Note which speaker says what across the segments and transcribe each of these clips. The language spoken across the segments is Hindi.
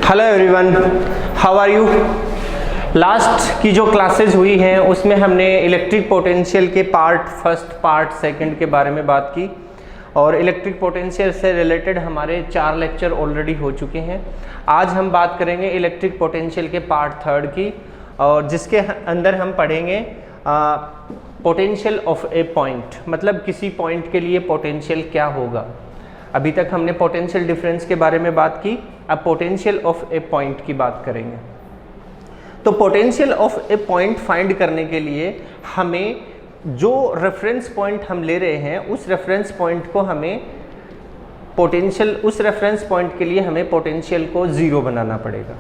Speaker 1: Hello everyone, how are you. Last की जो क्लासेस हुई हैं उसमें हमने इलेक्ट्रिक पोटेंशियल के फर्स्ट पार्ट सेकंड के बारे में बात की और इलेक्ट्रिक पोटेंशियल से रिलेटेड हमारे 4 लेक्चर ऑलरेडी हो चुके हैं। आज हम बात करेंगे इलेक्ट्रिक पोटेंशियल के पार्ट थर्ड की, और जिसके अंदर हम पढ़ेंगे पोटेंशियल ऑफ ए पॉइंट, मतलब किसी पॉइंट के लिए पोटेंशियल क्या होगा। अभी तक हमने पोटेंशियल डिफरेंस के बारे में बात की, अब पोटेंशियल ऑफ ए पॉइंट की बात करेंगे। तो potential of a point find करने के लिए हमें जो रेफरेंस पॉइंट हम ले रहे हैं उस रेफरेंस पॉइंट को हमें उस रेफरेंस पॉइंट के लिए हमें पोटेंशियल को 0 बनाना पड़ेगा।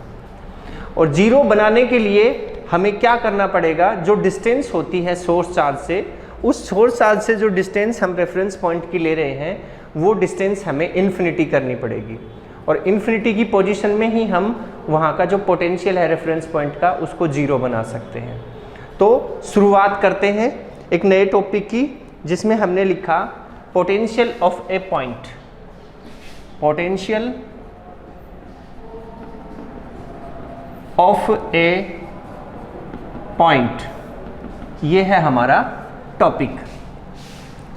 Speaker 1: और 0 बनाने के लिए हमें क्या करना पड़ेगा, जो डिस्टेंस होती है सोर्स चार्ज से, उस सोर्स चार्ज से जो डिस्टेंस हम रेफरेंस पॉइंट की ले रहे हैं वो डिस्टेंस हमें इन्फिनिटी करनी पड़ेगी। और इन्फिनिटी की पोजीशन में ही हम वहाँ का जो पोटेंशियल है रेफरेंस पॉइंट का उसको 0 बना सकते हैं। तो शुरुआत करते हैं एक नए टॉपिक की, जिसमें हमने लिखा potential of a point. Potential of a point, ये है हमारा टॉपिक,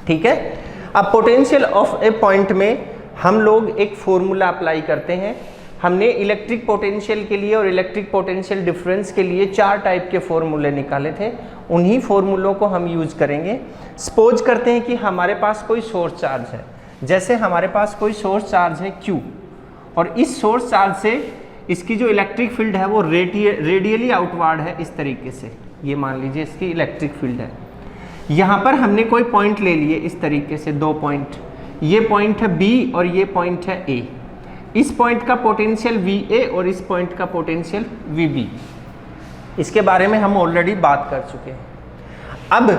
Speaker 1: ठीक है। अब पोटेंशियल ऑफ ए पॉइंट में हम लोग एक फॉर्मूला अप्लाई करते हैं। हमने इलेक्ट्रिक पोटेंशियल के लिए और इलेक्ट्रिक पोटेंशियल डिफरेंस के लिए 4 टाइप के फॉर्मूले निकाले थे, उन्हीं फॉर्मूलों को हम यूज करेंगे। सपोज करते हैं कि हमारे पास कोई सोर्स चार्ज है, जैसे हमारे पास कोई सोर्स चार्ज है Q, और इस सोर्स चार्ज से इसकी जो इलेक्ट्रिक फील्ड है वो रेडियली आउटवर्ड है इस तरीके से। ये मान लीजिए इसकी इलेक्ट्रिक फील्ड है। यहाँ पर हमने कोई पॉइंट ले लिए इस तरीके से, 2 पॉइंट, ये पॉइंट है B और ये पॉइंट है A। इस पॉइंट का पोटेंशियल VA और इस पॉइंट का पोटेंशियल VB, इसके बारे में हम ऑलरेडी बात कर चुके हैं। अब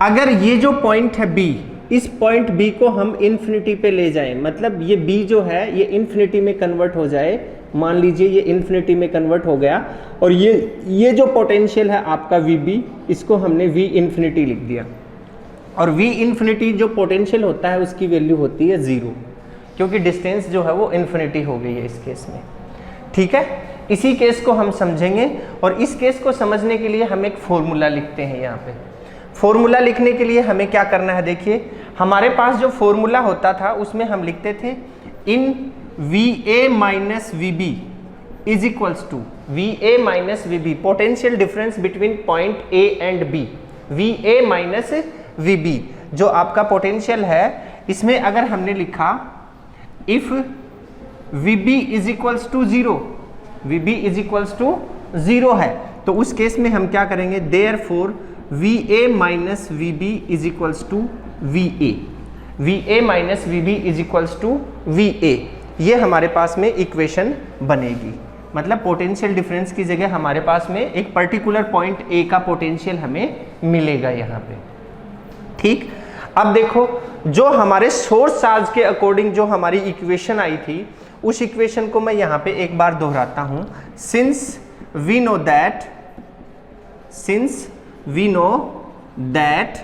Speaker 1: अगर ये जो पॉइंट है B, इस पॉइंट B को हम इन्फिनिटी पे ले जाएं, मतलब ये B जो है ये इन्फिनिटी में कन्वर्ट हो जाए, मान लीजिए ये इन्फिनिटी में कन्वर्ट हो गया, और ये जो पोटेंशियल है आपका VB, इसको हमने V इन्फिनिटी लिख दिया। और V इन्फिनिटी जो पोटेंशियल होता है उसकी वैल्यू होती है 0, क्योंकि डिस्टेंस जो है वो इन्फिनिटी हो गई है इस केस में, ठीक है। इसी केस को हम समझेंगे, और इस केस को समझने के लिए हम एक फॉर्मूला लिखते हैं। यहाँ पे फॉर्मूला लिखने के लिए हमें क्या करना है, देखिए हमारे पास जो फॉर्मूला होता था उसमें हम लिखते थे इन VA minus VB is equals to VA minus VB, potential difference between point A and B, VA minus VB जो आपका पोटेंशियल है। इसमें अगर हमने लिखा if VB is equals to 0, VB is equals to 0 है, तो उस केस में हम क्या करेंगे, therefore VA minus VB is equals to VA, VA minus VB is equals to VA, ये हमारे पास में इक्वेशन बनेगी। मतलब पोटेंशियल डिफरेंस की जगह हमारे पास में एक पर्टिकुलर पॉइंट A का पोटेंशियल हमें मिलेगा यहाँ पे, ठीक। अब देखो जो हमारे सोर्स चार्ज के अकॉर्डिंग जो हमारी इक्वेशन आई थी, उस इक्वेशन को मैं यहाँ पे एक बार दोहराता हूँ। Since we know that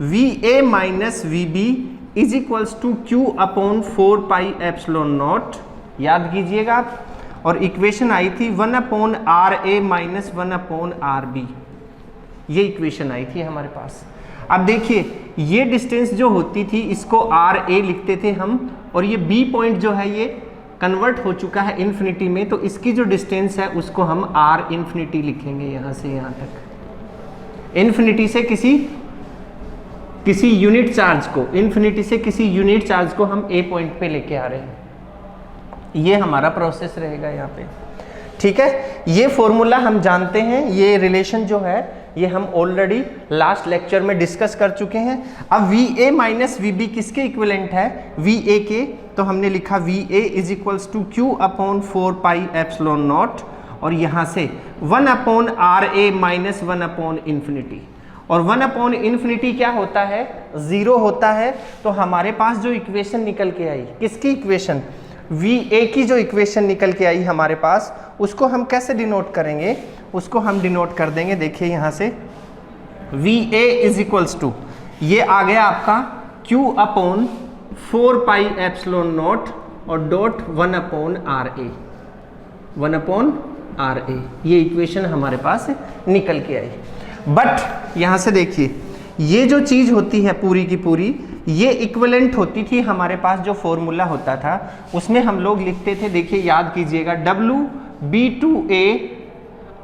Speaker 1: VA minus VB is equals to Q upon 4 pi epsilon nought, याद कीजिएगा आप। और इक्वेशन आई थी 1 upon RA minus 1 upon RB, ये इक्वेशन आई थी हमारे पास। अब देखिए ये डिस्टेंस जो होती थी इसको RA लिखते थे हम, और ये B पॉइंट जो है ये कन्वर्ट हो चुका है इन्फिनिटी में, तो इसकी जो डिस्टेंस है उसको हम R इन्फिनिटी लिखेंगे। यहाँ से यहाँ तक इन्फिनिटी से किसी यूनिट चार्ज को, इन्फिनिटी से किसी यूनिट चार्ज को हम A पॉइंट पे लेके आ रहे हैं, ये हमारा प्रोसेस रहेगा यहाँ पे, ठीक है। ये फॉर्मूला हम जानते हैं, ये रिलेशन जो है ये हम ऑलरेडी लास्ट लेक्चर में डिस्कस कर चुके हैं। अब VA माइनस VB किसके इक्विवेलेंट है, VA के, तो हमने लिखा VA is equals to Q upon 4 pi epsilon nought, और यहाँ से 1 upon RA minus 1 upon infinity, और 1 अपॉन इन्फिनिटी क्या होता है, 0 होता है। तो हमारे पास जो इक्वेशन निकल के आई, किसकी इक्वेशन, VA की जो इक्वेशन निकल के आई हमारे पास, उसको हम कैसे डिनोट करेंगे, उसको हम डिनोट कर देंगे। देखिए यहाँ से VA इज इक्वल्स टू, ये आ गया आपका Q upon 4 pi epsilon nought और डॉट 1 अपॉन RA, 1/RA। ये इक्वेशन हमारे पास निकल के आई। बट यहाँ से देखिए, ये जो चीज़ होती है पूरी की पूरी, ये इक्विवेलेंट होती थी हमारे पास। जो फॉर्मूला होता था उसमें हम लोग लिखते थे, देखिए याद कीजिएगा, WB2A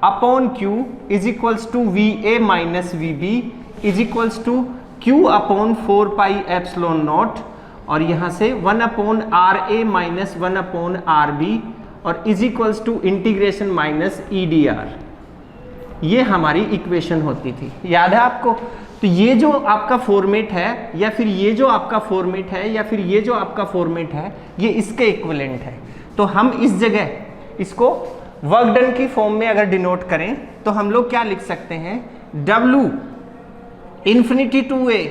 Speaker 1: upon Q is equals to VA minus VB is equals to Q upon 4πε0, और यहाँ से 1/RA माइनस 1/RB और is equals to integration minus EDR। ये हमारी इक्वेशन होती थी, याद है आपको? तो ये जो आपका फॉर्मेट है, या फिर ये जो आपका फॉर्मेट है, या फिर ये जो आपका फॉर्मेट है, ये इसके इक्विवेलेंट है। तो हम इस जगह इसको वर्क डन की फॉर्म में अगर डिनोट करें तो हम लोग क्या लिख सकते हैं, W इंफिनिटी टू A,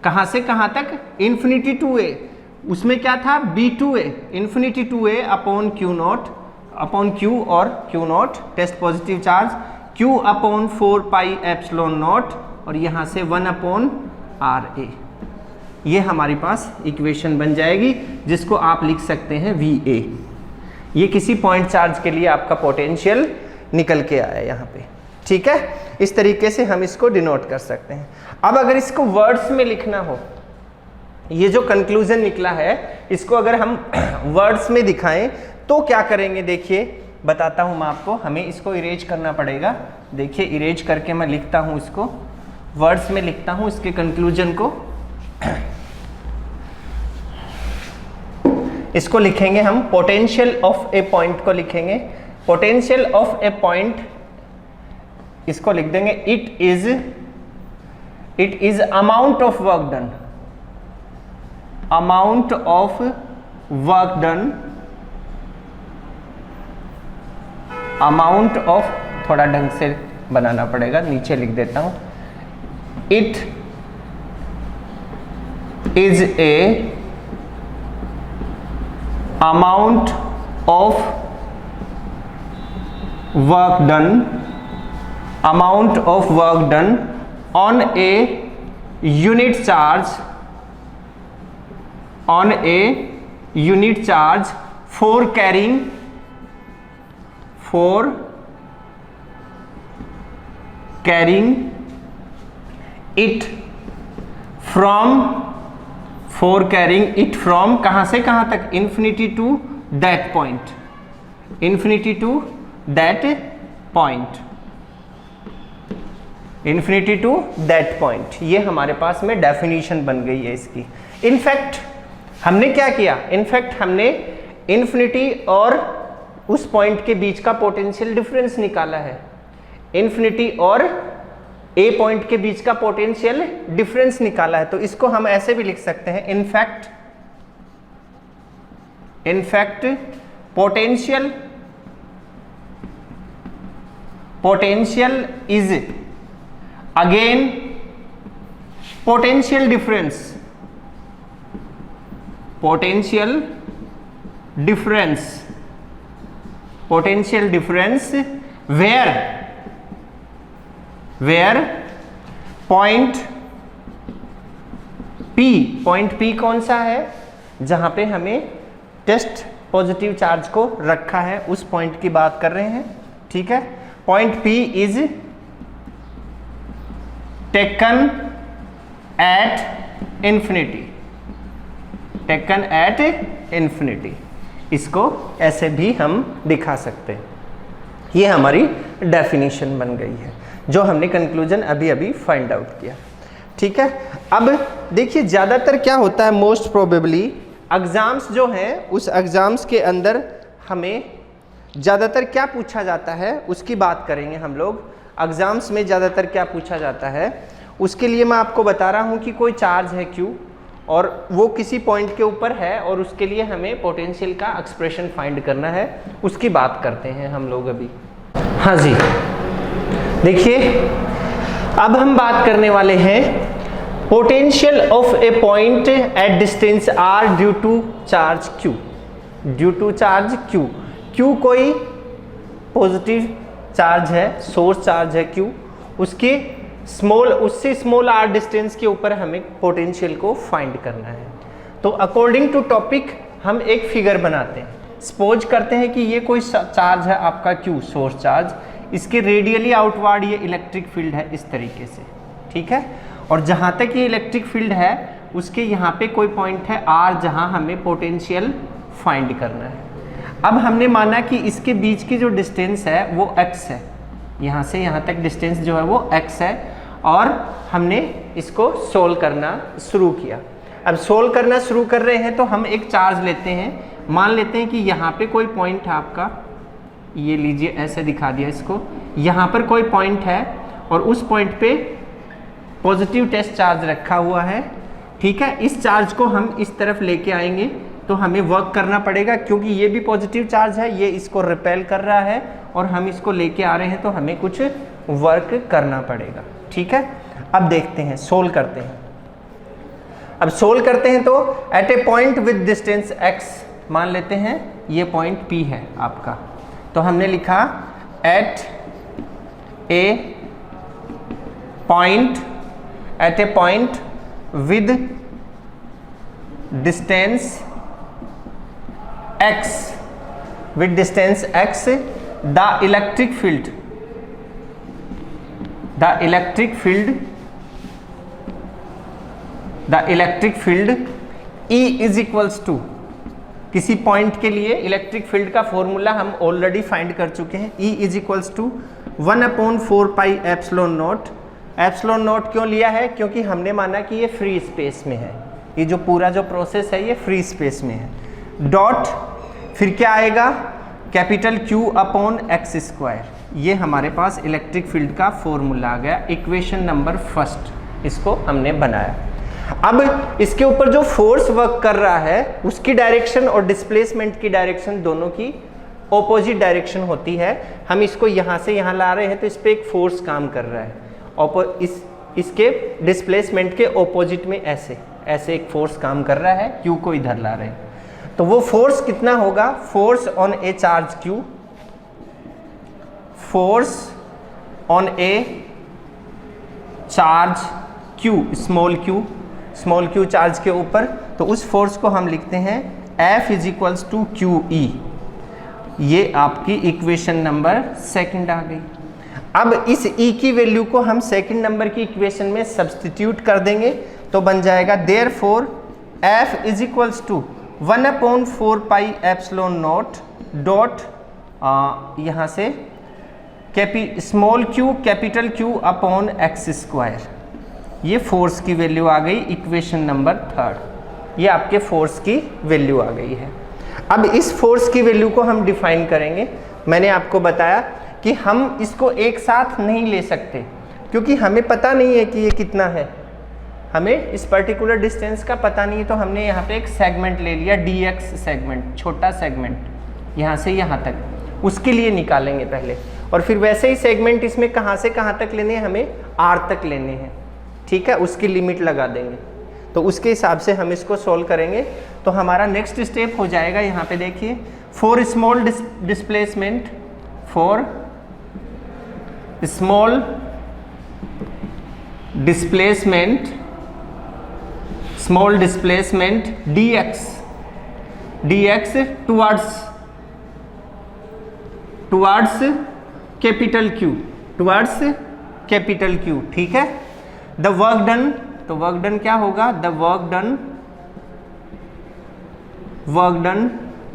Speaker 1: कहाँ से कहाँ तक, इंफिनिटी टू A, उसमें क्या था B2A infinity to A upon Q और Q0 test positive charge, Q upon 4πε0 और यहाँ से 1/RA। ये हमारे पास इक्वेशन बन जाएगी जिसको आप लिख सकते हैं VA। ये किसी पॉइंट चार्ज के लिए आपका पोटेंशियल निकल के आया यहाँ पे, ठीक है? इस तरीके से हम इसको डिनोट कर सकते हैं। अब अगर इसको वर्ड्स में लिखना हो, ये जो कंक्लूजन निकला है इसको अगर हम वर्ड्स में दिखाएं तो क्या करेंगे, देखिए बताता हूं मैं आपको। हमें इसको इरेज करना पड़ेगा। देखिए इरेज करके मैं लिखता हूं, इसको वर्ड्स में लिखता हूं इसके कंक्लूजन को। इसको लिखेंगे हम, पोटेंशियल ऑफ ए पॉइंट को लिखेंगे। पोटेंशियल ऑफ ए पॉइंट, इसको लिख देंगे, it is amount of work done, amount of work done, amount of, थोड़ा ढंग से बनाना पड़ेगा, नीचे लिख देता हूं, it is a amount of work done, amount of work done on a unit charge, on a unit charge for carrying it from कहां से कहां तक, infinity to that point, infinity to that point, infinity to that point। ये हमारे पास में डेफिनेशन बन गई है इसकी। इनफैक्ट हमने क्या किया, इनफैक्ट हमने इन्फिनिटी और उस पॉइंट के बीच का पोटेंशियल डिफरेंस निकाला है। इन्फिनिटी और ए पॉइंट के बीच का पोटेंशियल डिफरेंस निकाला है। तो इसको हम ऐसे भी लिख सकते हैं, in fact potential is again potential difference, where point P कौन सा है, जहां पे हमें टेस्ट पॉजिटिव चार्ज को रखा है, उस पॉइंट की बात कर रहे हैं, ठीक है? Point P is taken at infinity, इसको ऐसे भी हम दिखा सकते हैं। ये हमारी डेफिनेशन बन गई है जो हमने कंक्लूजन अभी अभी फाइंड आउट किया, ठीक है? अब देखिए ज़्यादातर क्या होता है, मोस्ट प्रोबेबली एग्जाम्स जो हैं, उस एग्जाम्स के अंदर हमें ज़्यादातर क्या पूछा जाता है उसकी बात करेंगे हम लोग। एग्जाम्स में ज़्यादातर क्या पूछा जाता है उसके लिए मैं आपको बता रहा हूँ कि कोई चार्ज है Q और वो किसी पॉइंट के ऊपर है और उसके लिए हमें पोटेंशियल का एक्सप्रेशन फाइंड करना है, उसकी बात करते हैं हम लोग अभी। हाँ जी, देखिए अब हम बात करने वाले हैं potential of a point at distance r due to charge Q, due to charge Q। Q कोई पॉजिटिव चार्ज है, सोर्स चार्ज है Q, उसके उससे स्मॉल r डिस्टेंस के ऊपर हमें पोटेंशियल को फाइंड करना है। तो अकॉर्डिंग टू टॉपिक हम एक फिगर बनाते हैं, सपोज करते हैं कि ये कोई चार्ज है आपका Q, सोर्स चार्ज, इसके रेडियली आउटवर्ड ये इलेक्ट्रिक फील्ड है इस तरीके से, ठीक है। और जहाँ तक ये इलेक्ट्रिक फील्ड है उसके यहाँ पे कोई पॉइंट है R जहाँ हमें पोटेंशियल फाइंड करना है। अब हमने माना कि इसके बीच की जो डिस्टेंस है वो x है, यहाँ से यहाँ तक डिस्टेंस जो है वो x है, और हमने इसको सोल्व करना शुरू किया। अब सोल्व करना शुरू कर रहे हैं तो हम एक चार्ज लेते हैं, मान लेते हैं कि यहाँ पे कोई पॉइंट है आपका, ये लीजिए ऐसे दिखा दिया इसको, यहाँ पर कोई पॉइंट है और उस पॉइंट पे पॉजिटिव टेस्ट चार्ज रखा हुआ है, ठीक है। इस चार्ज को हम इस तरफ लेके आएंगे तो हमें वर्क करना पड़ेगा, क्योंकि ये भी पॉजिटिव चार्ज है, ये इसको रिपेल कर रहा है और हम इसको लेके आ रहे हैं, तो हमें कुछ वर्क करना पड़ेगा, ठीक है। अब देखते हैं, सोल्व करते हैं। अब सोल्व करते हैं तो at a point with distance x, मान लेते हैं ये पॉइंट P है आपका, तो हमने लिखा at a point with distance x, the electric field E is equals to, किसी पॉइंट के लिए इलेक्ट्रिक फील्ड का फॉर्मूला हम ऑलरेडी फाइंड कर चुके हैं, E is equals to 1/4 pi epsilon nought. Epsilon nought क्यों लिया है? क्योंकि हमने माना कि ये फ्री स्पेस में है, ये जो पूरा जो प्रोसेस है ये फ्री स्पेस में है। डॉट फिर क्या आएगा, कैपिटल Q/x²। ये हमारे पास इलेक्ट्रिक फील्ड का फॉर्मूला आ गया, इक्वेशन नंबर फर्स्ट इसको हमने बनाया। अब इसके ऊपर जो फोर्स वर्क कर रहा है उसकी डायरेक्शन और डिस्प्लेसमेंट की डायरेक्शन दोनों की ऑपोजिट डायरेक्शन होती है। हम इसको यहाँ से यहाँ ला रहे हैं तो इस पर एक फोर्स काम कर रहा है, इसके डिस्प्लेसमेंट के ऑपोजिट में ऐसे एक फोर्स काम कर रहा है, Q को इधर ला रहे हैं। तो वो फोर्स कितना होगा, force on A charge Q, force on A charge Q, small q charge के ऊपर, तो उस फोर्स को हम लिखते हैं F is equals to QE। ये आपकी इक्वेशन नंबर सेकंड आ गई। अब इस E की वैल्यू को हम सेकंड नंबर की इक्वेशन में सब्स्टिट्यूट कर देंगे तो बन जाएगा therefore F is equals to 1/4 pi epsilon nought dot यहाँ से स्मॉल q कैपिटल Q/x²। ये फोर्स की वैल्यू आ गई इक्वेशन नंबर थर्ड, ये आपके फोर्स की वैल्यू आ गई है। अब इस फोर्स की वैल्यू को हम डिफाइन करेंगे। मैंने आपको बताया कि हम इसको एक साथ नहीं ले सकते क्योंकि हमें पता नहीं है कि ये कितना है, हमें इस पर्टिकुलर डिस्टेंस का पता नहीं है, तो हमने यहाँ पे एक सेगमेंट ले लिया, dx सेगमेंट, छोटा सेगमेंट यहाँ से यहाँ तक, उसके लिए निकालेंगे पहले, और फिर वैसे ही सेगमेंट इसमें कहाँ से कहाँ तक लेने हैं, हमें r तक लेने हैं, ठीक है, उसकी लिमिट लगा देंगे। तो उसके हिसाब से हम इसको सोल्व करेंगे। तो हमारा नेक्स्ट स्टेप हो जाएगा, यहाँ पे देखिए, for small displacement, for small displacement dx towards capital Q, ठीक है। द वर्क डन, तो वर्क डन क्या होगा, द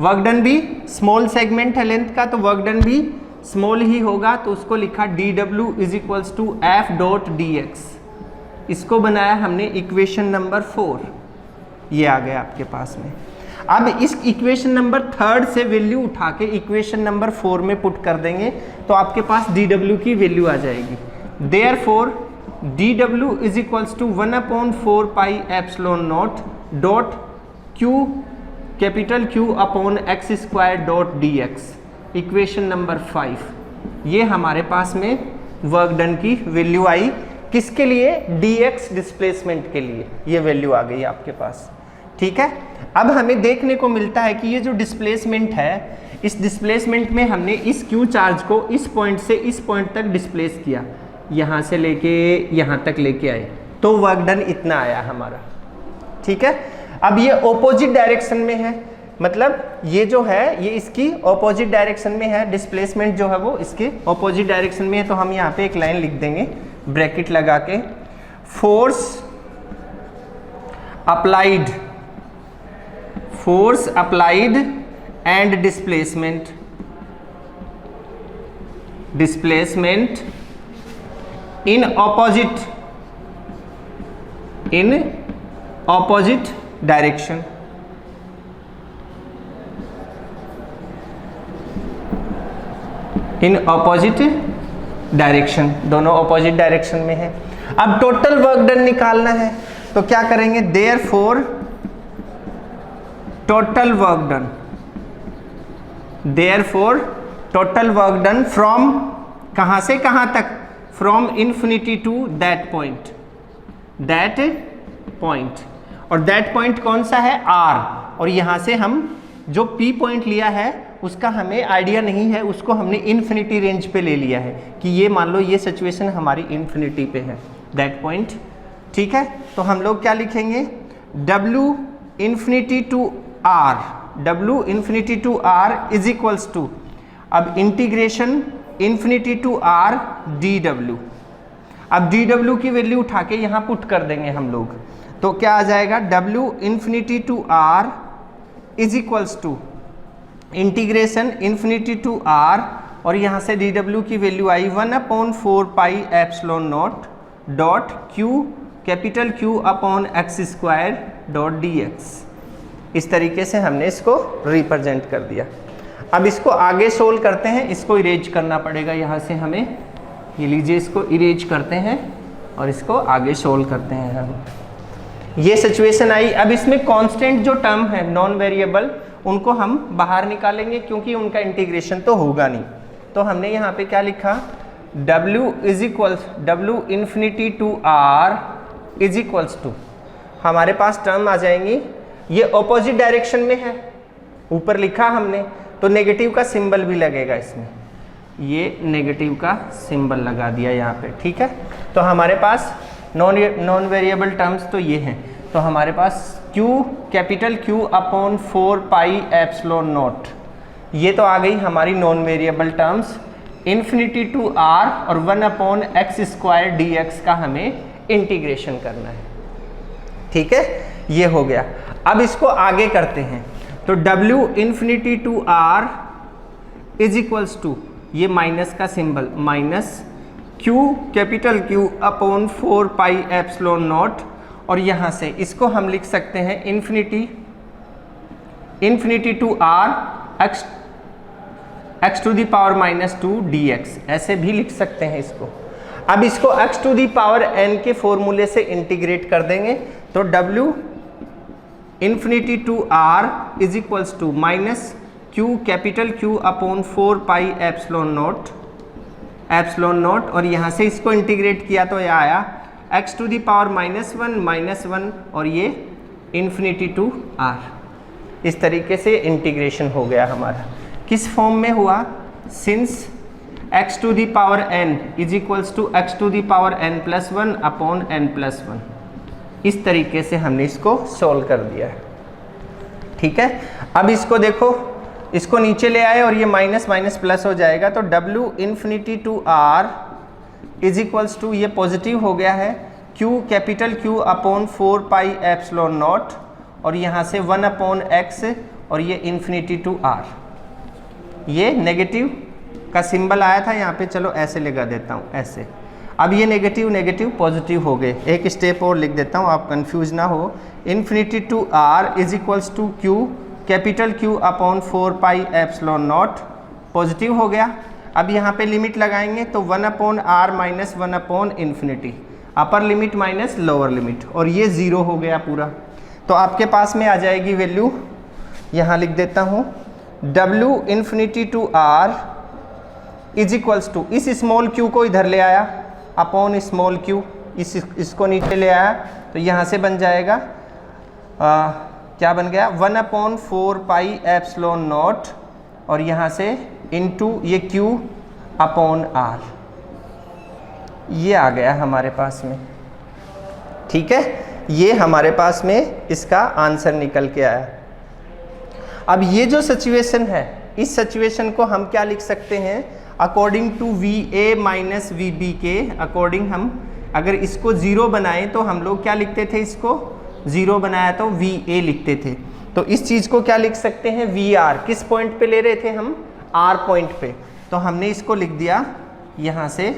Speaker 1: वर्क डन भी स्मॉल सेगमेंट है लेंथ का, तो वर्क डन भी स्मॉल ही होगा, तो उसको लिखा dW is equals to F.dx। इसको बनाया हमने इक्वेशन नंबर 4, ये आ गया आपके पास में। अब इस इक्वेशन नंबर थर्ड से वैल्यू उठा के इक्वेशन नंबर 4 में पुट कर देंगे तो आपके पास dW की वैल्यू आ जाएगी। Therefore dW is equals to 1/4 pi epsilon nought dot Q capital Q/x² dot dx, equation number 5। ये हमारे पास में वर्क डन की वैल्यू आई, किसके लिए, dx डिस्प्लेसमेंट के लिए, ये वैल्यू आ गई आपके पास, ठीक है। अब हमें देखने को मिलता है कि ये जो डिस्प्लेसमेंट है, इस डिस्प्लेसमेंट में हमने इस Q चार्ज को इस पॉइंट से इस पॉइंट तक डिस्प्लेस किया, यहाँ से लेके यहाँ तक लेके आए, तो वर्क डन इतना आया हमारा, ठीक है। अब ये ऑपोजिट डायरेक्शन में है, मतलब ये जो है ये इसकी ऑपोजिट डायरेक्शन में है, डिस्प्लेसमेंट जो है वो इसके ऑपोजिट डायरेक्शन में है। तो हम यहाँ पे एक लाइन लिख देंगे ब्रैकेट लगा के, force applied and displacement in opposite direction. In opposite direction, दोनों ऑपोजिट डायरेक्शन में है। अब टोटल वर्क डन निकालना है तो क्या करेंगे, therefore total work done from कहां से कहां तक, from infinity to that point, और दैट पॉइंट कौन सा है, R। और यहां से हम जो P पॉइंट लिया है उसका हमें आइडिया नहीं है, उसको हमने इन्फिनिटी रेंज पे ले लिया है कि ये मान लो ये सिचुएशन हमारी इन्फिनिटी पे है, दैट पॉइंट। ठीक है, तो हम लोग क्या लिखेंगे, W infinity to R is equals to, अब integration infinity to R dW। अब dW की वैल्यू उठा के यहाँ पुट कर देंगे हम लोग, तो क्या आ जाएगा, W infinity to R is equals to integration infinity to R, और यहाँ से dW की वैल्यू आई 1/4 pi epsilon nought dot Q capital Q upon x square dot dx। इस तरीके से हमने इसको रिप्रेजेंट कर दिया। अब इसको आगे सोल्व करते हैं, इसको इरेज करना पड़ेगा यहाँ से हमें, ये लीजिए इसको इरेज करते हैं और इसको आगे सोल्व करते हैं हम। ये सिचुएशन आई। अब इसमें कांस्टेंट जो टर्म है नॉन वेरिएबल उनको हम बाहर निकालेंगे क्योंकि उनका इंटीग्रेशन तो होगा नहीं। तो हमने यहाँ पे क्या लिखा, W infinity to R is equals to, हमारे पास टर्म आ जाएंगी, ये ऑपोजिट डायरेक्शन में है, ऊपर लिखा हमने, तो नेगेटिव का सिंबल भी लगेगा इसमें, ये नेगेटिव का सिंबल लगा दिया यहाँ पे। ठीक है, तो हमारे पास नॉन वेरिएबल टर्म्स तो ये हैं, तो हमारे पास Q capital Q upon 4 pi epsilon nought, ये तो आ गई हमारी non variable terms. Infinity to R और 1/x स्क्वायर dx का हमें इंटीग्रेशन करना है। ठीक है, ये हो गया। अब इसको आगे करते हैं, तो W infinity to R is equals to, ये माइनस का symbol, minus Q capital Q upon 4 pi epsilon nought, और यहाँ से इसको हम लिख सकते हैं infinity to R x to the power -2 dx, ऐसे भी लिख सकते हैं इसको। अब इसको x to the power n के फॉर्मूले से इंटीग्रेट कर देंगे, तो W infinity to R is equals to minus Q capital Q upon 4 pi epsilon nought, और यहाँ से इसको इंटीग्रेट किया तो यह आया x टू दी पावर -1 और ये इन्फिनिटी टू R। इस तरीके से इंटीग्रेशन हो गया हमारा। किस फॉर्म में हुआ, since x to the power n is equals to x to the power n+1 upon n+1। इस तरीके से हमने इसको सॉल्व कर दिया है। ठीक है, अब इसको देखो, इसको नीचे ले आए और ये माइनस माइनस प्लस हो जाएगा, तो W infinity to R is equals to, ये पॉजिटिव हो गया है, Q capital Q upon 4 pi epsilon nought, और यहाँ से 1/x और ये इन्फिनिटी टू R। ये नेगेटिव का सिंबल आया था यहाँ पे, चलो ऐसे लगा देता हूँ, ऐसे। अब ये नेगेटिव नेगेटिव पॉजिटिव हो गए। एक स्टेप और लिख देता हूँ, आप कंफ्यूज ना हो। Infinity to R is equals to Q capital Q upon 4 pi epsilon naught, positive हो गया। अब यहाँ पे लिमिट लगाएंगे तो 1/R माइनस 1/इन्फिनिटी, upper limit minus lower limit, और ये 0 हो गया पूरा। तो आपके पास में आ जाएगी वैल्यू, यहाँ लिख देता हूँ, W infinity to R is equals to, इस स्मॉल q को इधर ले आया अपॉन स्मॉल q, इसको नीचे ले आया, तो यहाँ से बन जाएगा क्या बन गया, 1/4 पाई एप्सिलॉन नॉट, और यहाँ से इनटू ये q अपॉन R, ये आ गया हमारे पास में। ठीक है, ये हमारे पास में इसका आंसर निकल के आया। अब ये जो सिचुएशन है, इस सिचुएशन को हम क्या लिख सकते हैं, according to VA minus VB के अकॉर्डिंग हम अगर इसको 0 बनाएं तो हम लोग क्या लिखते थे, इसको 0 बनाया तो VA लिखते थे। तो इस चीज़ को क्या लिख सकते हैं, VR। किस पॉइंट पे ले रहे थे हम, R पॉइंट पे। तो हमने इसको लिख दिया यहाँ से,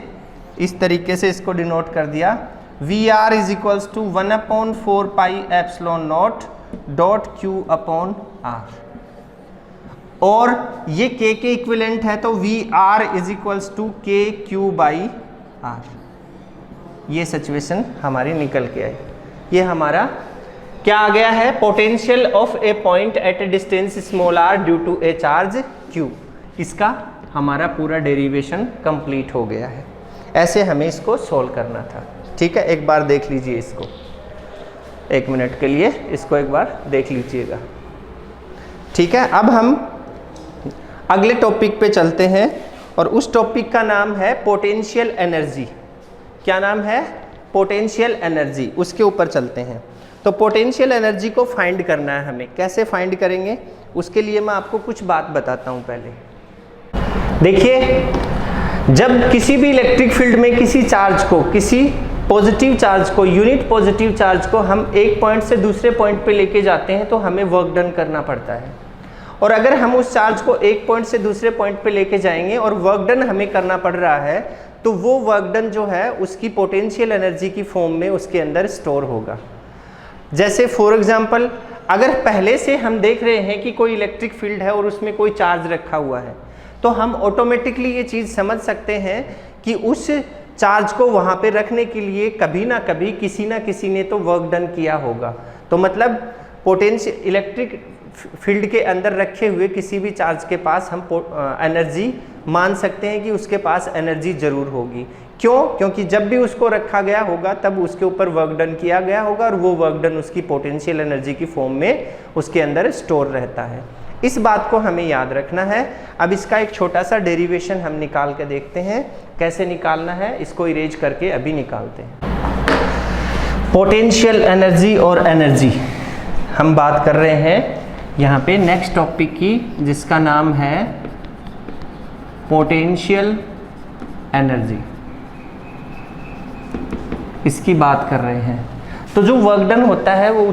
Speaker 1: इस तरीके से इसको डिनोट कर दिया, VR is equals to 1/4 pi epsilon nought dot Q upon R। और ये K के इक्विवेलेंट है तो VR is equals to KQ by R। ये सिचुएशन हमारी निकल के आई। ये हमारा क्या आ गया है, potential of a point at a distance small r due to a charge Q। इसका हमारा पूरा डेरिवेशन कंप्लीट हो गया है। ऐसे हमें इसको सोल्व करना था। ठीक है, एक बार देख लीजिए इसको, 1 मिनट के लिए इसको एक बार देख लीजिएगा। ठीक है, अब हम अगले टॉपिक पे चलते हैं और उस टॉपिक का नाम है पोटेंशियल एनर्जी। क्या नाम है, पोटेंशियल एनर्जी। उसके ऊपर चलते हैं। तो पोटेंशियल एनर्जी को फाइंड करना है हमें। कैसे फाइंड करेंगे, उसके लिए मैं आपको कुछ बात बताता हूं। पहले देखिए, जब किसी भी इलेक्ट्रिक फील्ड में किसी चार्ज को, किसी पॉजिटिव चार्ज को, यूनिट पॉजिटिव चार्ज को हम एक पॉइंट से दूसरे पॉइंट पे लेके जाते हैं तो हमें वर्क डन करना पड़ता है। और अगर हम उस चार्ज को एक पॉइंट से दूसरे पॉइंट पे लेके जाएंगे और वर्क डन हमें करना पड़ रहा है, तो वो वर्क डन जो है उसकी पोटेंशियल एनर्जी की फॉर्म में उसके अंदर स्टोर होगा। जैसे फॉर एग्जांपल, अगर पहले से हम देख रहे हैं कि कोई इलेक्ट्रिक फील्ड है और उसमें कोई चार्ज रखा हुआ है, तो हम ऑटोमेटिकली ये चीज़ समझ सकते हैं कि उस चार्ज को वहाँ पे रखने के लिए कभी ना कभी किसी ना किसी ने तो वर्क डन किया होगा। तो मतलब पोटेंशियल इलेक्ट्रिक फील्ड के अंदर रखे हुए किसी भी चार्ज के पास हम एनर्जी मान सकते हैं कि उसके पास एनर्जी जरूर होगी। क्यों? क्योंकि जब भी उसको रखा गया होगा तब उसके ऊपर वर्क डन किया गया होगा और वो वर्क डन उसकी पोटेंशियल एनर्जी की फॉर्म में उसके अंदर स्टोर रहता है। इस बात को हमें याद रखना है। अब इसका एक छोटा सा डेरिवेशन हम निकाल के देखते हैं कैसे निकालना है। इसको इरेज करके अभी निकालते हैं। पोटेंशियल एनर्जी और एनर्जी हम बात कर रहे हैं यहाँ पे नेक्स्ट टॉपिक की, जिसका नाम है पोटेंशियल एनर्जी। इसकी बात कर रहे हैं। तो जो वर्क डन होता है वो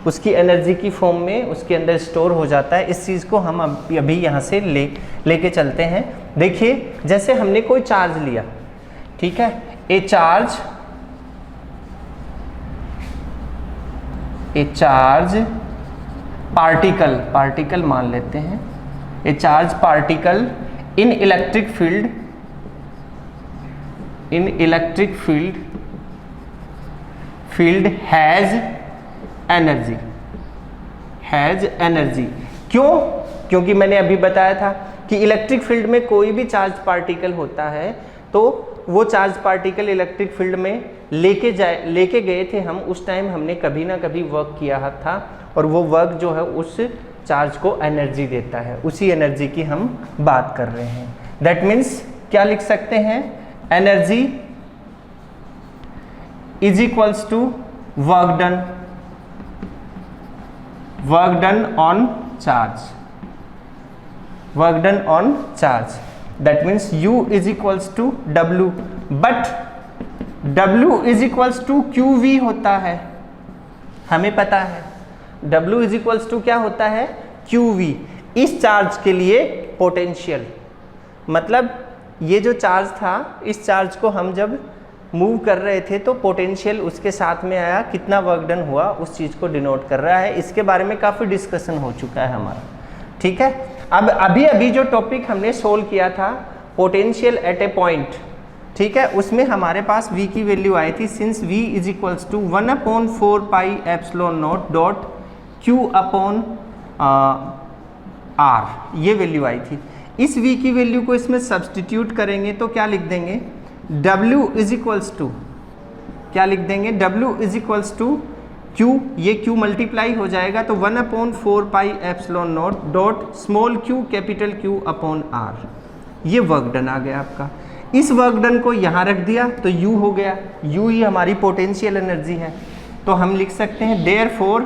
Speaker 1: उसकी एनर्जी की फॉर्म में उसके अंदर स्टोर हो जाता है। इस चीज़ को हम अभी यहाँ से लेके चलते हैं। देखिए, जैसे हमने कोई चार्ज लिया, ठीक है, ए चार्ज पार्टिकल मान लेते हैं। ए charge particle in electric field has energy. क्यों? क्योंकि मैंने अभी बताया था कि इलेक्ट्रिक फील्ड में कोई भी चार्ज पार्टिकल होता है तो वो चार्ज पार्टिकल इलेक्ट्रिक फील्ड में लेके गए थे हम, उस टाइम हमने कभी ना कभी वर्क किया था और वो वर्क जो है उस चार्ज को एनर्जी देता है। उसी एनर्जी की हम बात कर रहे हैं। दैट मीन्स क्या लिख सकते हैं, energy is equals to work done on charge. That means U is equals to W, but W is equals to QV होता है। हमें पता है W इज इक्वल्स टू क्या होता है, QV। इस चार्ज के लिए पोटेंशियल, मतलब ये जो चार्ज था, इस चार्ज को हम जब मूव कर रहे थे तो पोटेंशियल उसके साथ में आया, कितना वर्क डन हुआ उस चीज़ को डिनोट कर रहा है। इसके बारे में काफ़ी डिस्कशन हो चुका है हमारा। ठीक है, अब अभी जो टॉपिक हमने सोल्व किया था पोटेंशियल एट ए पॉइंट, ठीक है, उसमें हमारे पास V की वैल्यू आई थी। Since V is equals to 1/4 pi epsilon nought dot Q upon R, ये वैल्यू आई थी। इस V की वैल्यू को इसमें सब्सटीट्यूट करेंगे तो क्या लिख देंगे, W इज इक्वल्स टू क्या लिख देंगे, W is equals to Q, ये Q मल्टीप्लाई हो जाएगा तो 1/4 pi epsilon nought dot small q capital Q upon R। ये वर्क डन आ गया आपका। इस वर्क डन को यहाँ रख दिया तो U हो गया। U ही हमारी पोटेंशियल एनर्जी है। तो हम लिख सकते हैं therefore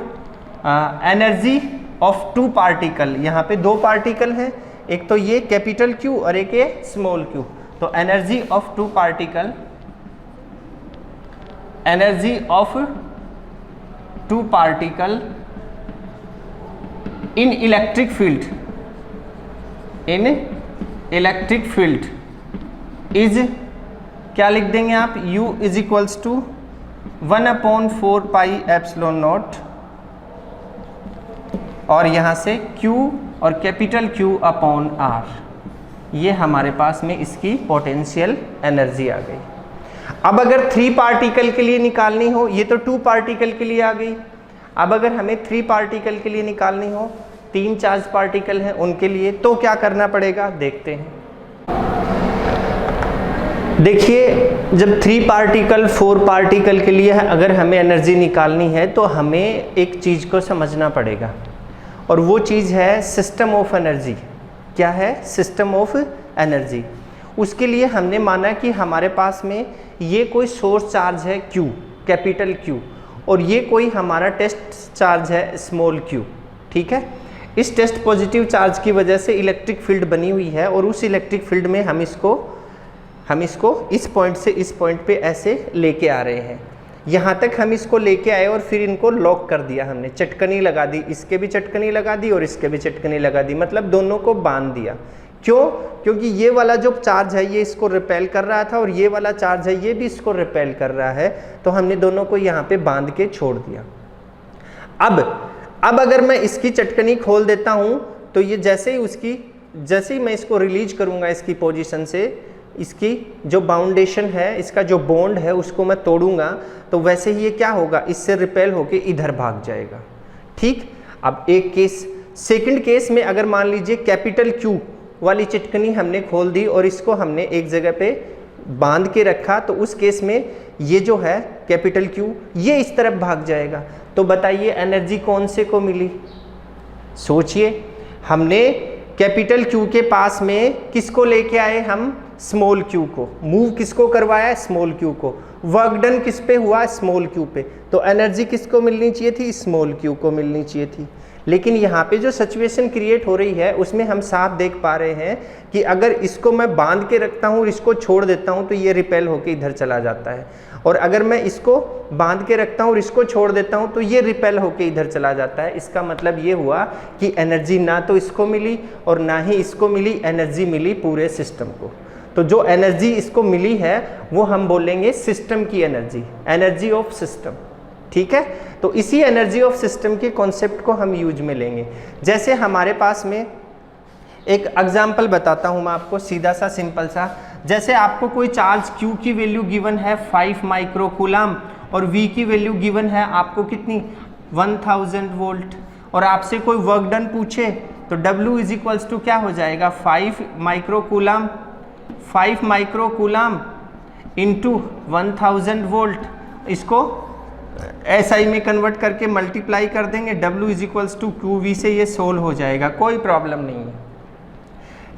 Speaker 1: energy of two particle, यहाँ पे दो पार्टिकल हैं, एक तो ये कैपिटल Q और एक ये स्मॉल q, तो energy of two particle, energy of two particle in electric field, in electric field is, क्या लिख देंगे आप, U is equals to 1/4 pi epsilon nought, और यहाँ से Q और कैपिटल Q अपॉन R, ये हमारे पास में इसकी पोटेंशियल एनर्जी आ गई। अब अगर 3 पार्टिकल के लिए निकालनी हो, ये तो 2 पार्टिकल के लिए आ गई, अब अगर हमें 3 पार्टिकल के लिए निकालनी हो, 3 चार्ज पार्टिकल हैं उनके लिए, तो क्या करना पड़ेगा देखते हैं। देखिए, जब 3 पार्टिकल 4 पार्टिकल के लिए अगर हमें एनर्जी निकालनी है तो हमें एक चीज़ को समझना पड़ेगा, और वो चीज़ है सिस्टम ऑफ एनर्जी। क्या है? System of energy. उसके लिए हमने माना कि हमारे पास में ये कोई सोर्स चार्ज है Q, कैपिटल Q, और ये कोई हमारा टेस्ट चार्ज है स्मॉल q। ठीक है, इस टेस्ट पॉजिटिव चार्ज की वजह से इलेक्ट्रिक फील्ड बनी हुई है, और उस इलेक्ट्रिक फील्ड में हम इसको इस पॉइंट से इस पॉइंट पे ऐसे लेके आ रहे हैं। यहाँ तक हम इसको लेके आए और फिर इनको लॉक कर दिया हमने, चटकनी लगा दी, इसके भी चटकनी लगा दी और इसके भी चटकनी लगा दी, मतलब दोनों को बांध दिया। क्यों? क्योंकि ये वाला जो चार्ज है ये इसको रिपेल कर रहा था और ये वाला चार्ज है ये भी इसको रिपेल कर रहा है, तो हमने दोनों को यहाँ पे बांध के छोड़ दिया। अब अगर मैं इसकी चटकनी खोल देता हूँ तो ये जैसे ही मैं इसको रिलीज करूँगा इसकी पोजीशन से, इसकी जो बाउंडेशन है, इसका जो बॉन्ड है उसको मैं तोड़ूंगा, तो वैसे ही ये क्या होगा, इससे रिपेल होके इधर भाग जाएगा। ठीक, अब एक केस, सेकंड केस में अगर मान लीजिए कैपिटल Q वाली चटकनी हमने खोल दी और इसको हमने एक जगह पे बांध के रखा, तो उस केस में ये जो है कैपिटल Q ये इस तरफ भाग जाएगा। तो बताइए एनर्जी कौन से को मिली? सोचिए, हमने कैपिटल Q के पास में किसको लेके आए, हम स्मॉल q को, मूव किसको करवाया, स्मॉल q को, वर्क डन किस पे हुआ, स्मॉल q पे, तो एनर्जी किसको मिलनी चाहिए थी, स्मॉल q को मिलनी चाहिए थी। लेकिन यहाँ पे जो सिचुएशन क्रिएट हो रही है उसमें हम साफ देख पा रहे हैं कि अगर इसको मैं बांध के रखता हूँ और इसको छोड़ देता हूँ तो ये रिपेल होके इधर चला जाता है, और अगर मैं इसको बांध के रखता हूँ और इसको छोड़ देता हूँ तो ये रिपेल होके इधर चला जाता है। इसका मतलब ये हुआ कि एनर्जी ना तो इसको मिली और ना ही इसको मिली, एनर्जी मिली पूरे सिस्टम को। तो जो एनर्जी इसको मिली है वो हम बोलेंगे सिस्टम की एनर्जी, एनर्जी ऑफ सिस्टम। ठीक है, तो इसी एनर्जी ऑफ सिस्टम के कॉन्सेप्ट को हम यूज में लेंगे। जैसे हमारे पास में एक एग्जांपल बताता हूं मैं आपको, सीधा सा सिंपल सा। जैसे आपको कोई चार्ज Q की वैल्यू गिवन है 5 माइक्रोकूलम और V की वैल्यू गिवन है आपको कितनी, 1000 वोल्ट, और आपसे कोई वर्क डन पूछे तो W इज इक्वल्स टू क्या हो जाएगा, 5 माइक्रोकूलम इंटू 1000 वोल्ट। इसको SI में कन्वर्ट करके मल्टीप्लाई कर देंगे, W is equals to QV से ये सोल्व हो जाएगा, कोई प्रॉब्लम नहीं है।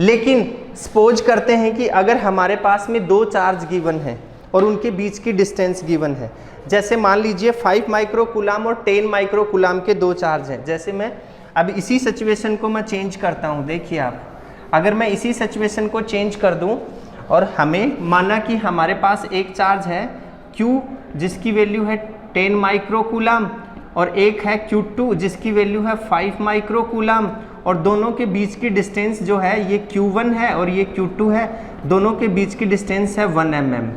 Speaker 1: लेकिन सपोज करते हैं कि अगर हमारे पास में 2 चार्ज गिवन है और उनके बीच की डिस्टेंस गिवन है, जैसे मान लीजिए 5 माइक्रोकूलम और 10 माइक्रोकूलम के 2 चार्ज हैं। जैसे मैं अब इसी सिचुएशन को मैं चेंज करता हूँ, देखिए आप, अगर मैं इसी सिचुएशन को चेंज कर दूँ और हमें माना कि हमारे पास एक चार्ज है Q जिसकी वैल्यू है 10 माइक्रोकूलम और एक है Q2 जिसकी वैल्यू है 5 माइक्रोकूलम, और दोनों के बीच की डिस्टेंस जो है ये Q1 है और ये Q2 है, दोनों के बीच की डिस्टेंस है 1 mm।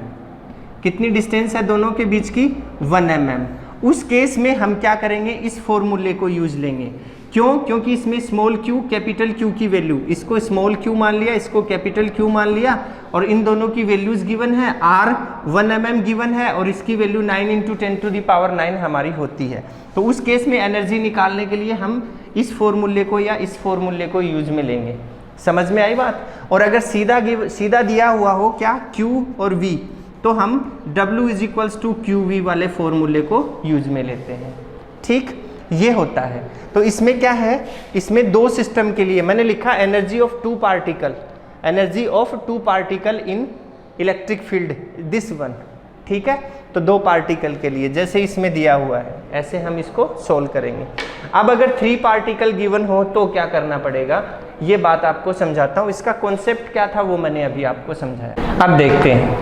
Speaker 1: कितनी डिस्टेंस है दोनों के बीच की, 1 mm। उस केस में हम क्या करेंगे, इस फॉर्मूले को यूज लेंगे। क्यों? क्योंकि इसमें स्मॉल q कैपिटल Q की वैल्यू, इसको स्मॉल q मान लिया, इसको कैपिटल Q मान लिया, और इन दोनों की वैल्यूज गिवन है, R 1 mm गिवन है और इसकी वैल्यू 9 × 10⁹ हमारी होती है। तो उस केस में एनर्जी निकालने के लिए हम इस फॉर्मूले को या इस फॉर्मूले को यूज में लेंगे। समझ में आई बात? और अगर सीधा दिया हुआ हो क्या, Q और V, तो हम W is equals to QV वाले फॉर्मूले को यूज में लेते हैं। ठीक, ये होता है। तो इसमें क्या है, इसमें 2 सिस्टम के लिए मैंने लिखा energy of 2 particle, energy of 2 particle in electric field, this one. ठीक है। तो 2 पार्टिकल के लिए जैसे इसमें दिया हुआ है ऐसे हम इसको सोल्व करेंगे। अब अगर 3 पार्टिकल गिवन हो तो क्या करना पड़ेगा, ये बात आपको समझाता हूँ। इसका कॉन्सेप्ट क्या था वो मैंने अभी आपको समझाया। अब देखते हैं,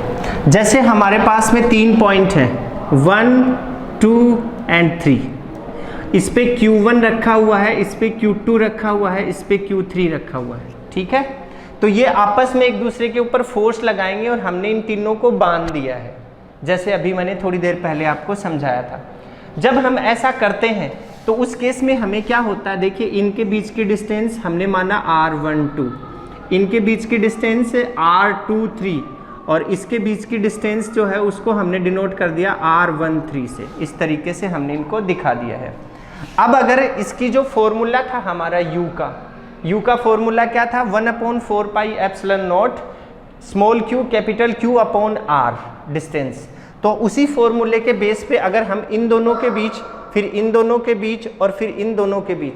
Speaker 1: जैसे हमारे पास में 3 पॉइंट हैं 1, 2 एंड 3। इस पे Q1 रखा हुआ है, इस पे Q2 रखा हुआ है, इस पे Q3 रखा हुआ है, ठीक है। तो ये आपस में एक दूसरे के ऊपर फोर्स लगाएंगे और हमने इन तीनों को बांध दिया है, जैसे अभी मैंने थोड़ी देर पहले आपको समझाया था। जब हम ऐसा करते हैं तो उस केस में हमें क्या होता है, देखिए इनके बीच की डिस्टेंस हमने माना R12, इनके बीच की डिस्टेंस R23 और इसके बीच की डिस्टेंस जो है उसको हमने डिनोट कर दिया R13 से। इस तरीके से हमने इनको दिखा दिया है। अब अगर इसकी जो फॉर्मूला था हमारा U का फॉर्मूला क्या था, 1/4 pi epsilon not small q capital Q upon R distance. तो उसी फॉर्मूले के बेस पे अगर हम इन दोनों के बीच, फिर इन दोनों के बीच और फिर इन दोनों के बीच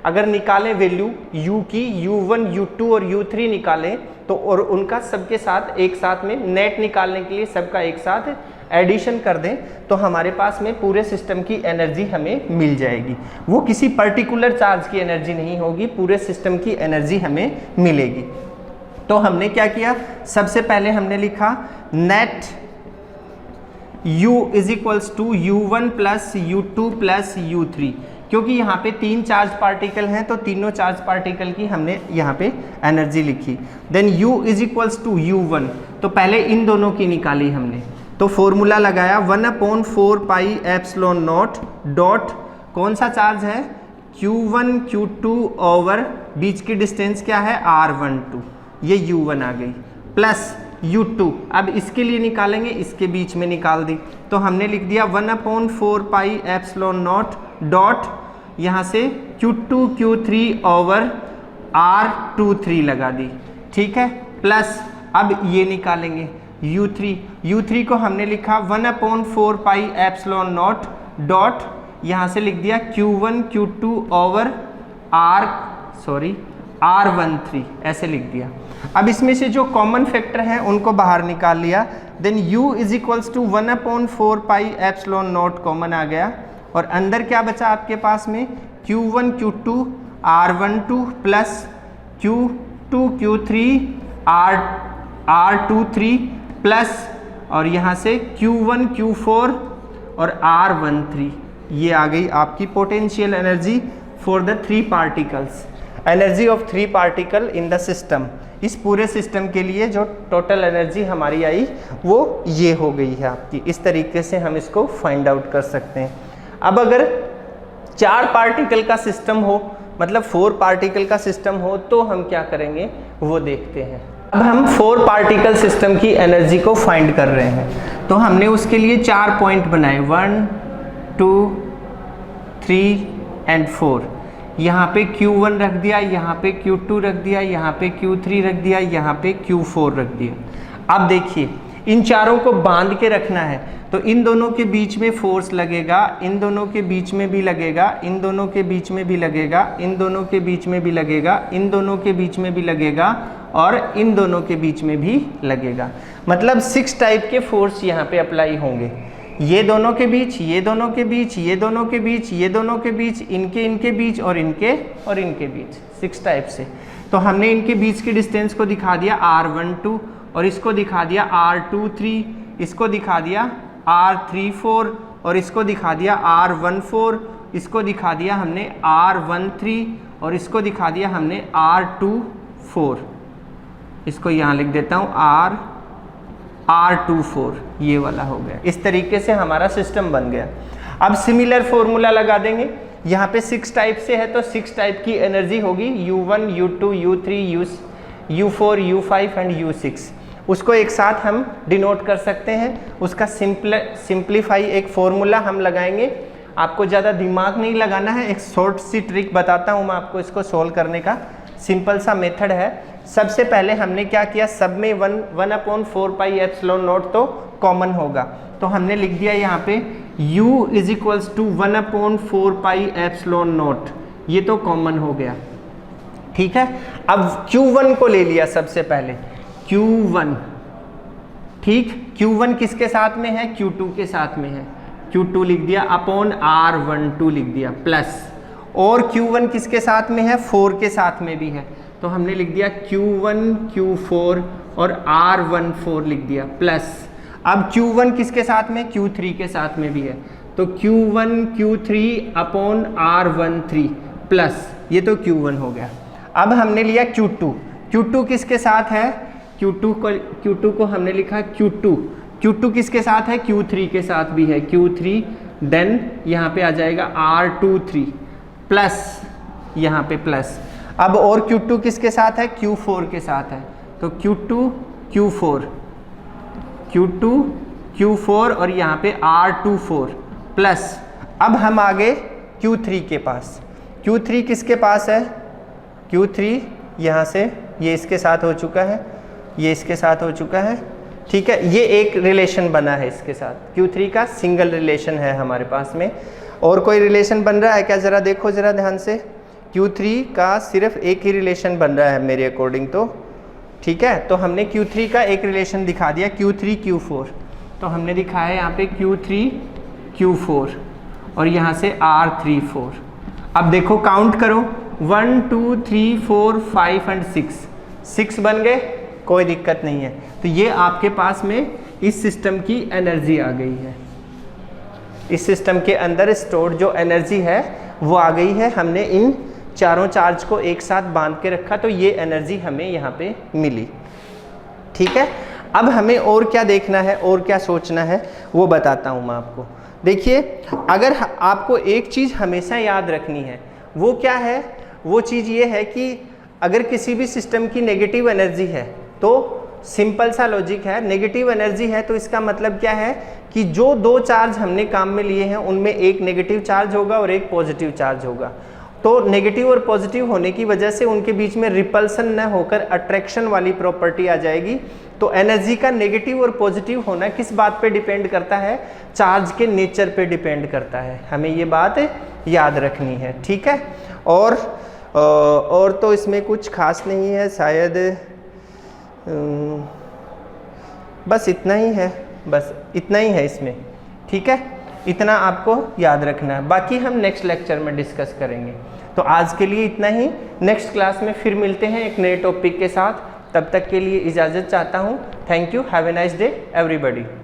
Speaker 1: अगर निकालें वैल्यू U की, U1, U2 और U3 निकालें तो और उनका सबके साथ एक साथ में नेट निकालने के लिए सबका एक साथ एडिशन कर दें तो हमारे पास में पूरे सिस्टम की एनर्जी हमें मिल जाएगी। वो किसी पर्टिकुलर चार्ज की एनर्जी नहीं होगी, पूरे सिस्टम की एनर्जी हमें मिलेगी। तो हमने क्या किया, सबसे पहले हमने लिखा net U is equals to U1 plus U2 plus U3, क्योंकि यहाँ पे 3 चार्ज पार्टिकल हैं तो तीनों चार्ज पार्टिकल की हमने यहाँ पे एनर्जी लिखी। Then U is equals to U1, तो पहले इन दोनों की निकाली हमने, तो फॉर्मूला लगाया 1/4 पाई एप्सिलॉन नॉट डॉट कौन सा चार्ज है Q1 Q2 ओवर बीच की डिस्टेंस क्या है R12, ये U1 आ गई, प्लस U2। अब इसके लिए निकालेंगे, इसके बीच में निकाल दी, तो हमने लिख दिया 1/4 पाई एप्सिलॉन नॉट डॉट यहाँ से Q2 Q3 ओवर R23 लगा दी, ठीक है। प्लस अब ये निकालेंगे U3 को हमने लिखा 1/4 पाई एप्सिलॉन नॉट डॉट यहाँ से लिख दिया Q1 Q2 ओवर R13 ऐसे लिख दिया। अब इसमें से जो कॉमन फैक्टर हैं उनको बाहर निकाल लिया। Then U is equals to 1/4 pi epsilon naught common आ गया और अंदर क्या बचा आपके पास में Q1 Q2 R12 plus Q2 Q3 R23 plus और यहाँ से Q1 Q4 और R13, ये आ गई आपकी potential energy for the 3 particles, energy of 3 particle in the system. इस पूरे सिस्टम के लिए जो टोटल एनर्जी हमारी आई वो ये हो गई है आपकी। इस तरीके से हम इसको फाइंड आउट कर सकते हैं। अब अगर 4 पार्टिकल का सिस्टम हो, मतलब 4 पार्टिकल का सिस्टम हो, तो हम क्या करेंगे वो देखते हैं। अब हम 4 पार्टिकल सिस्टम की एनर्जी को फाइंड कर रहे हैं, तो हमने उसके लिए 4 पॉइंट बनाए 1, 2, 3 एंड 4। यहाँ पे Q1 रख दिया, यहाँ पे Q2 रख दिया, यहाँ पे Q3 रख दिया, यहाँ पे Q4 रख दिया। अब देखिए इन चारों को बांध के रखना है, तो इन दोनों के बीच में फोर्स लगेगा, इन दोनों के बीच में भी लगेगा, इन दोनों के बीच में भी लगेगा, इन दोनों के बीच में भी लगेगा, इन दोनों के बीच में भी लगेगा और इन दोनों के बीच में भी लगेगा। मतलब 6 टाइप के फोर्स यहाँ पे अप्लाई होंगे, ये दोनों के बीच, ये दोनों के बीच, ये दोनों के बीच, ये दोनों के बीच, इनके बीच और इनके बीच, 6 टाइप से। तो हमने इनके बीच की डिस्टेंस को दिखा दिया R12 और इसको दिखा दिया R23, इसको दिखा दिया R34 और इसको दिखा दिया R14, इसको दिखा दिया हमने R13 और इसको दिखा दिया हमने R24। इसको यहाँ लिख देता हूँ R24, ये वाला हो गया। इस तरीके से हमारा सिस्टम बन गया। अब सिमिलर फॉर्मूला लगा देंगे, यहाँ पे 6 टाइप से है तो 6 टाइप की एनर्जी होगी U1 U2 U3 U4 U5 and U6। उसको एक साथ हम डिनोट कर सकते हैं। उसका सिंप्लीफाई एक फॉर्मूला हम लगाएंगे। आपको ज़्यादा दिमाग नहीं लगाना है, एक शॉर्ट सी ट्रिक बताता हूँ मैं आपको इसको सोल्व करने का। सिंपल सा मेथड है। सबसे पहले हमने क्या किया, सब में 1/4 पाई एप्सिलॉन नॉट तो कॉमन होगा, तो हमने लिख दिया यहाँ पे U is equals to 1/4 pi epsilon nought, ये तो कॉमन हो गया, ठीक है। अब Q1 को ले लिया सबसे पहले, Q1 ठीक। Q1 किसके साथ में है, Q2 के साथ में है, Q2 लिख दिया अपॉन R12 लिख दिया प्लस, और Q1 किसके साथ में है, 4 के साथ में भी है, तो हमने लिख दिया Q1 Q4 और R14 लिख दिया प्लस। अब Q1 किसके साथ में, Q3 के साथ में भी है, तो Q1 Q3 upon R13 plus, ये तो Q1 हो गया। अब हमने लिया Q2, Q2 किसके साथ है, Q2 को हमने लिखा Q2 किसके साथ है, Q3 के साथ भी है, Q3, देन यहाँ पे आ जाएगा R23 प्लस, यहाँ पे प्लस। अब और Q2 किसके साथ है, Q4 के साथ है, तो Q2 Q4 और यहाँ पे R24 प्लस। अब हम आ गए Q3 के पास, Q3 किसके पास है, Q3 यहाँ से ये इसके साथ हो चुका है, ये इसके साथ हो चुका है, ठीक है, ये एक रिलेशन बना है इसके साथ, Q3 का सिंगल रिलेशन है हमारे पास में। और कोई रिलेशन बन रहा है क्या, ज़रा देखो ज़रा ध्यान से, Q3 का सिर्फ एक ही रिलेशन बन रहा है मेरे अकॉर्डिंग तो, ठीक है। तो हमने Q3 का एक रिलेशन दिखा दिया, Q3 Q4, तो हमने दिखाया यहाँ पे Q3 Q4 और यहाँ से R34। अब देखो काउंट करो, 1 2 3 4 5 एंड 6 बन गए, कोई दिक्कत नहीं है। तो ये आपके पास में इस सिस्टम की एनर्जी आ गई है, इस सिस्टम के अंदर स्टोर्ड जो एनर्जी है वो आ गई है। हमने इन चारों चार्ज को एक साथ बांध के रखा, तो ये एनर्जी हमें यहाँ पे मिली, ठीक है। अब हमें और क्या देखना है और क्या सोचना है वो बताता हूँ मैं आपको। देखिए, अगर आपको एक चीज़ हमेशा याद रखनी है, वो क्या है, वो चीज़ ये है कि अगर किसी भी सिस्टम की नेगेटिव एनर्जी है तो सिंपल सा लॉजिक है, नेगेटिव एनर्जी है तो इसका मतलब क्या है कि जो दो चार्ज हमने काम में लिए हैं उनमें एक नेगेटिव चार्ज होगा और एक पॉजिटिव चार्ज होगा। तो नेगेटिव और पॉजिटिव होने की वजह से उनके बीच में रिपल्सन न होकर अट्रैक्शन वाली प्रॉपर्टी आ जाएगी। तो एनर्जी का नेगेटिव और पॉजिटिव होना किस बात पे डिपेंड करता है, चार्ज के नेचर पे डिपेंड करता है। हमें ये बात याद रखनी है, ठीक है। और तो इसमें कुछ खास नहीं है शायद, बस इतना ही है, बस इतना ही है इसमें, ठीक है। इतना आपको याद रखना है, बाकी हम नेक्स्ट लेक्चर में डिस्कस करेंगे। तो आज के लिए इतना ही, नेक्स्ट क्लास में फिर मिलते हैं एक नए टॉपिक के साथ। तब तक के लिए इजाज़त चाहता हूँ। Thank you, have a nice day everybody.